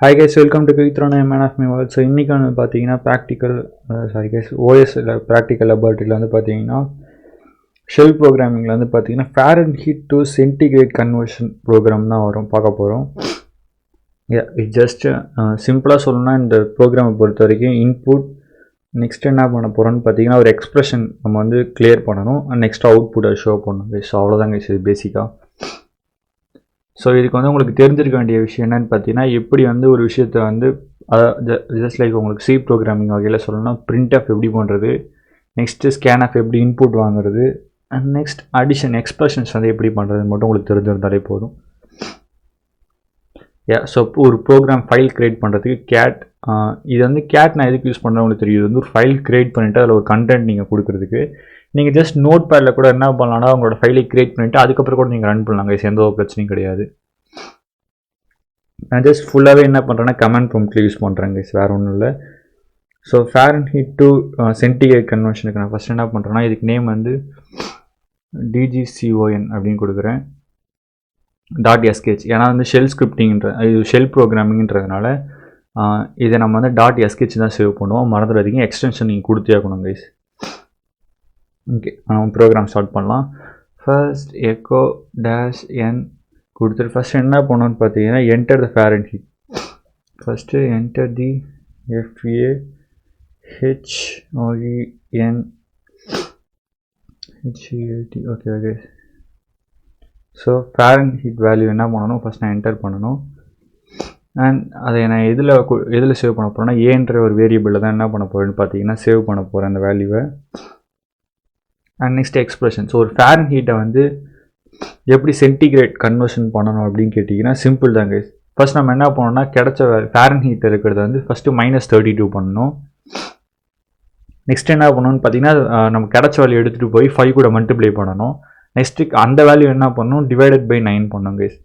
Hi guys, welcome to Kuitron Man of My World. So இன்னைக்கு வந்து பாத்தீங்கன்னா practical OS practical laboratoryல வந்து பாத்தீங்கன்னா shell programmingல வந்து பாத்தீங்கன்னா Farenheit to Centigrade Conversion Program தான் வரும் பார்க்க போறோம். It's just சிம்பிளா சொல்லணும்னா இந்த ப்ரோக்ராமை பொறுத்த வரைக்கும் இன்புட் நெக்ஸ்ட் என்ன பண்ண போறோம்னு பாத்தீங்கன்னா ஒரு எக்ஸ்பிரஷன் நம்ம வந்து கிளியர் பண்ணணும் அண்ட் நெக்ஸ்ட் அவுட்புட்டை ஷோ பண்ணணும். ஸோ அவ்வளோதாங்க இது பேசிக்காக. ஸோ இதுக்கு வந்து உங்களுக்கு தெரிஞ்சிருக்க வேண்டிய விஷயம் என்னென்னு பார்த்தீங்கன்னா எப்படி வந்து ஒரு விஷயத்தை வந்து ஜஸ்ட் லைக் உங்களுக்கு சி ப்ரோக்ராமிங் வகையில் சொல்லணும்னா பிரிண்ட் ஆஃப் எப்படி பண்ணுறது, நெக்ஸ்ட்டு ஸ்கேன் ஆஃப் எப்படி இன்புட் வாங்குறது அண்ட் நெக்ஸ்ட் அடிஷன் எக்ஸ்பிரஷன்ஸ் வந்து எப்படி பண்ணுறது மட்டும் உங்களுக்கு தெரிஞ்சிருந்தாலே போதும். ஸோ ஒரு ப்ரோக்ராம் ஃபைல் க்ரியேட் பண்ணுறதுக்கு கேட் இது வந்து கேட் நான் எதுக்கு யூஸ் பண்ணுறேன் உங்களுக்கு தெரியும். இது வந்து ஒரு ஃபைல் க்ரியேட் பண்ணிவிட்டு அதில் ஒரு கண்டென்ட் நீங்கள் கொடுக்குறதுக்கு நீங்கள் ஜஸ்ட் நோட் பேடில் கூட என்ன பண்ணலாம்னா உங்களோட ஃபைலை க்ரியேட் பண்ணிவிட்டு அதுக்கப்புறம் கூட நீங்கள் ரன் பண்ணலாங்க. எந்த ஒரு பிரச்சனையும் கிடையாது. நான் ஜஸ்ட் ஃபுல்லாகவே என்ன பண்ணுறேன்னா கமெண்ட் ப்ராம்ப்ட்ல யூஸ் பண்ணுறேங்க, வேறு ஒன்றும் இல்லை. ஸோ Farenheit to Centigrade கன்வர்ஷனுக்கு நான் ஃபஸ்ட் என்ன பண்ணுறேன்னா இதுக்கு நேம் வந்து degconv அப்படின்னு கொடுக்குறேன் .sh. ஏன்னா வந்து ஷெல் ஸ்கிரிப்டிங்ன்ற இது ஷெல் ப்ரோக்ராமிங்கிறதுனால இதை நம்ம வந்து .sh தான் சேவ் பண்ணுவோம். மறந்துடாதீங்க, எக்ஸ்டென்ஷன் நீங்கள் கொடுத்தே ஆகணும் கைஸ். ஓகே, நம்ம ப்ரோக்ராம் ஸ்டார்ட் பண்ணலாம். ஃபர்ஸ்ட் எக்கோ -n கொடுத்துட்டு ஃபஸ்ட் என்ன பண்ணணும்னு பார்த்தீங்கன்னா என்டர் த Farenheit. ஃபஸ்ட்டு என்டர் தி FAHENHEIT. Okay okay. So Farenheit value என்ன பண்ணணும், ஃபஸ்ட் நான் என்டர் பண்ணணும். அண்ட் அதை நான் எதில் சேவ் பண்ண போகிறேன்னா ஏன்ற ஒரு வேரியபிளில் தான் என்ன பண்ண போகிறேன்னு பார்த்தீங்கன்னா சேவ் பண்ண போகிறேன் அந்த வேல்யூவை. And next expression. ஸோ ஒரு Farenheit வந்து எப்படி சென்டிகிரேட் கன்வர்ஷன் பண்ணணும் அப்படின்னு கேட்டிங்கன்னா சிம்பிள் தாங்க. ஃபஸ்ட் நம்ம என்ன பண்ணோம்னா கிடைச்ச Farenheit இருக்கிறத வந்து ஃபஸ்ட்டு -32 பண்ணணும். நெக்ஸ்ட் என்ன பண்ணணும்னு பார்த்தீங்கன்னா நம்ம கிடைச்ச வேல்யூ எடுத்துகிட்டு போய் 5 கூட மல்டிப்ளை பண்ணணும். நெக்ஸ்ட்டு அந்த வேல்யூ என்ன பண்ணணும், டிவைடட் பை 9 பண்ணணும் கைஸ்.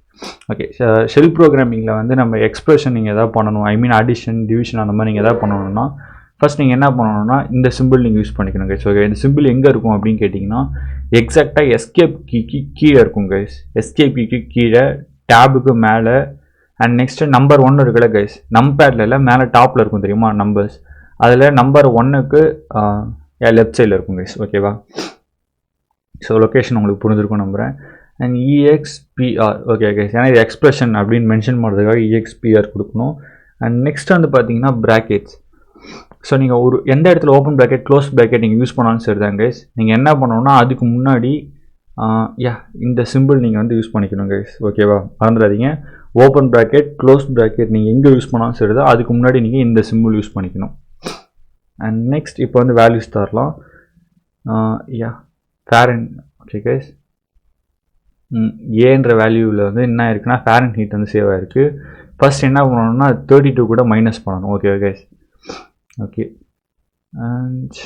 ஓகே, ஷெல் ப்ரோக்ராமிங்கில் வந்து நம்ம எக்ஸ்பிரஷன் நீங்கள் எதாவது பண்ணணும், ஐ மீன் அடிஷன் டிவிஷன் அந்த மாதிரி நீங்கள் எதாவது பண்ணணும்னா ஃபஸ்ட் நீங்கள் என்ன பண்ணணும்னா இந்த சிம்பிள் நீங்கள் யூஸ் பண்ணிக்கணும் கைஸ். ஓகே, இந்த சிம்பிள் எங்கே இருக்கும் அப்படின்னு கேட்டிங்கன்னா எக்ஸாக்டாக எஸ்கேப் கீக்கு கீழே இருக்கும் கைஸ். எஸ்கேப் கீக்கு கீழே டேபுக்கு மேலே அண்ட் நெக்ஸ்ட்டு நம்பர் 1 இருக்குல்ல கைஸ், நம்பேடில் இல்லை மேலே டாப்பில் இருக்கும் தெரியுமா நம்பர்ஸ், அதில் நம்பர் 1க்கு லெஃப்ட் சைடில் இருக்கும் கைஸ். ஓகேவா? ஸோ லொக்கேஷன் உங்களுக்கு புரிஞ்சிருக்கும் நம்புகிறேன். And EXPR. ஓகே கைஸ், ஏன்னா இது எக்ஸ்பிரஷன் அப்படின்னு மென்ஷன் பண்ணுறதுக்காக EXPR கொடுக்கணும். அண்ட் நெக்ஸ்ட் வந்து பார்த்தீங்கன்னா ப்ராக்கெட்ஸ். ஸோ நீங்கள் ஒரு எந்த இடத்துல ஓப்பன் ப்ராக்கெட் க்ளோஸ் ப்ராக்கெட் நீங்கள் யூஸ் பண்ணாலும் சரி தான் கைஸ். நீங்கள் என்ன பண்ணணும்னா அதுக்கு முன்னாடி இந்த சிம்பிள் நீங்கள் வந்து யூஸ் பண்ணிக்கணும் கைஸ். ஓகேவா? மறந்துடாதீங்க, ஓப்பன் ப்ராக்கெட் க்ளோஸ் ப்ராக்கெட் நீங்கள் எங்கே யூஸ் பண்ணாலும் சரி தான் அதுக்கு முன்னாடி நீங்கள் இந்த சிம்பிள் யூஸ் பண்ணிக்கணும். அண்ட் நெக்ஸ்ட் இப்போ வந்து வேல்யூஸ் தரலாம். ஓகே கைஸ், ஏன்ற வேல்யூவில் வந்து என்ன இருக்குன்னா Farenheit வந்து சேவ் ஆகிருக்கு. ஃபஸ்ட் என்ன பண்ணணும்னா 32 கூட மைனஸ் பண்ணணும். Okay guys. ஓகே, அண்ட்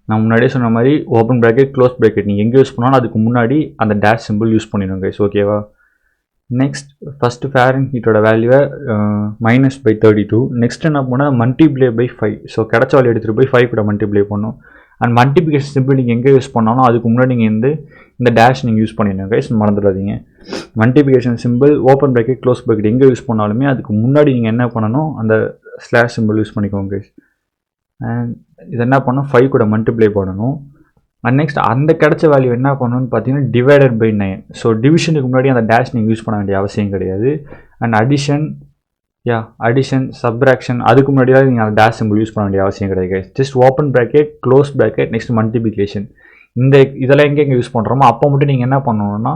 நான் முன்னாடியே சொன்ன மாதிரி ஓப்பன் ப்ராக்கெட் க்ளோஸ் ப்ராக்கெட் நீங்கள் எங்கே யூஸ் பண்ணாலும் அதுக்கு முன்னாடி அந்த டேஷ் சிம்பிள் யூஸ் பண்ணிடணும் கைஸ். ஓகேவா? நெக்ஸ்ட் ஃபஸ்ட்டு Farenheitோட வேல்யூவை -32. நெக்ஸ்ட் என்ன பண்ணால் மல்டிப்ளை பை 5. ஸோ கிடைச்ச வேல்யூ எடுத்துகிட்டு போய் 5 கூட மல்டிப்ளை பண்ணணும். அண்ட் மல்டிப்ளிகேஷன் சிம்பிள் நீங்கள் எங்கே யூஸ் பண்ணாலும் அதுக்கு முன்னாடி நீங்கள் இந்த டேஷ் நீங்கள் யூஸ் பண்ணிடணும் கைஸ், மறந்துடாதீங்க. Multiplication simple open bracket close bracket எங்கே யூஸ் பண்ணாலுமே அதுக்கு முன்னாடி நீங்கள் என்ன பண்ணணும், அந்த ஸ்லாஷ் சிம்பிள் யூஸ் பண்ணிக்கோங்க கைஸ். அண்ட் இது என்ன பண்ணணும், 5 கூட மல்டிப்ளை பண்ணணும். அண்ட் நெக்ஸ்ட் அந்த கிடைச்ச வேல்யூ என்ன பண்ணணும்னு பார்த்தீங்கன்னா டிவைடட் பை 9. ஸோ டிவிஷனுக்கு முன்னாடி அந்த டேஷ் நீங்கள் யூஸ் பண்ண வேண்டிய அவசியம் கிடையாது. அண்ட் அடிஷன் சப்ராக்ஷன் அதுக்கு முன்னாடியாக நீங்கள் அந்த டேஷ் சிம்பிள் யூஸ் பண்ண வேண்டிய அவசியம் கிடையாது. Just open bracket close bracket next multiplication இதெல்லாம் எங்கே யூஸ் பண்ணுறோமோ அப்போ மட்டும் நீங்கள் என்ன பண்ணணும்னா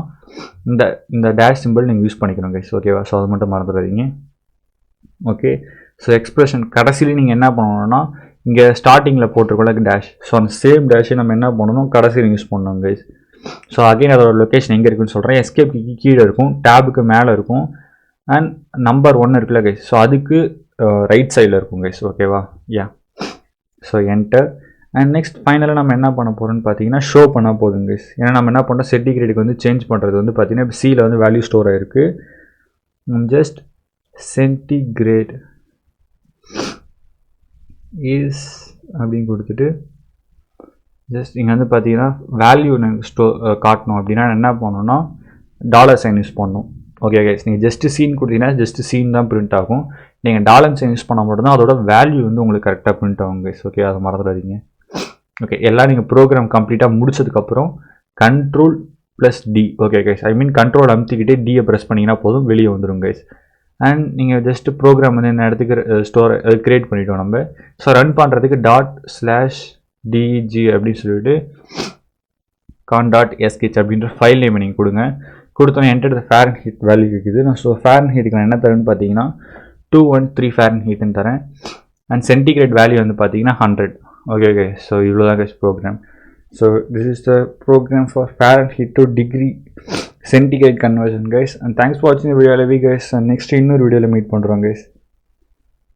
இந்த டேஷ் சிம்பிள் நீங்கள் யூஸ் பண்ணிக்கணும் கைஸ். ஓகேவா? ஸோ அது மட்டும் மறந்துடாதீங்க. ஓகே, ஸோ எக்ஸ்பிரஷன் கடைசியில் நீங்கள் என்ன பண்ணணும்னா இங்கே ஸ்டார்டிங்கில் போட்டிருக்கோம் டேஷ், ஸோ அந்த சேம் டேஷை நம்ம என்ன பண்ணணும் கடைசியில் யூஸ் பண்ணணும் கைஸ். ஸோ அகைன் அதோட லொக்கேஷன் எங்கே இருக்குன்னு சொல்கிறேன். எஸ்கேப் கீழே இருக்கும், டேபுக்கு மேலே இருக்கும் அண்ட் நம்பர் 1 இருக்குல்ல கைஸ், ஸோ அதுக்கு ரைட் சைடில் இருக்கும் கைஸ். ஓகேவா? So enter. அண்ட் நெக்ஸ்ட் ஃபைனலாக நம்ம என்ன பண்ண போகிறோம்னு பார்த்தீங்கன்னா ஷோ பண்ண போதும் கைஸ். ஏன்னா நம்ம என்ன பண்ணுறோம் சென்டிகிரேடுக்கு வந்து சேஞ்ச் பண்ணுறது வந்து பார்த்தீங்கன்னா இப்போ சியில் வந்து வேல்யூ ஸ்டோர் ஆகிருக்கு. ஜஸ்ட் சென்டிகிரேட் இஸ் அப்படின்னு கொடுத்துட்டு ஜஸ்ட் இங்கே வந்து பார்த்தீங்கன்னா வேல்யூ எனக்கு காட்டணும் அப்படின்னா என்ன பண்ணணும்னா $sign யூஸ் பண்ணணும். ஓகே கைஸ், நீங்கள் ஜஸ்ட் சீன் கொடுத்தீங்கன்னா ஜஸ்ட் சீன் தான் பிரிண்ட் ஆகும். நீங்கள் டாலன்ஸ் யூஸ் பண்ணால் மட்டும்தான் அதோட வேல்யூ வந்து உங்களுக்கு கரெக்டாக பிரிண்ட் ஆகும் கைஸ். ஓகே, அதை மறந்துடாதீங்க. ஓகே, எல்லாம் நீங்கள் ப்ரோக்ராம் கம்ப்ளீட்டாக முடிச்சதுக்கப்புறம் Ctrl+D. ஓகே கைஸ், ஐ மீன் கண்ட்ரோல் அமுத்திக்கிட்டே டியை ப்ரெஸ் பண்ணிங்கன்னா போதும், வெளியே வந்துடும் கைஸ். அண்ட் நீங்கள் ஜஸ்ட் ப்ரோக்ராம் வந்து என்ன இடத்துக்கு ஸ்டோர் க்ரியேட் பண்ணிவிட்டோம் நம்ம. ஸோ ரன் பண்ணுறதுக்கு ./dg அப்படின்னு சொல்லிட்டு con.sh அப்படின்ற ஃபைல் நேம் நீங்கள் கொடுங்க. கொடுத்தோன்னே என்டர் த Farenheit வேல்யூ இருக்குது. நான் ஸோ Farenheitக்கு நான் என்ன தரேன்னு பார்த்தீங்கன்னா 213 Farenheitன்னு தரேன். அண்ட் சென்டிகிரேட் வேல்யூ வந்து பார்த்தீங்கன்னா 100. ஓகே ஓகே, ஸோ இவ்வளோ தான் guys program. So this is the program for Farenheit to degree Centigrade conversion guys. And thanks for watching the video. I love you guys. And next இன்னொரு வீடியோவில் meet பண்ணுறோம் guys.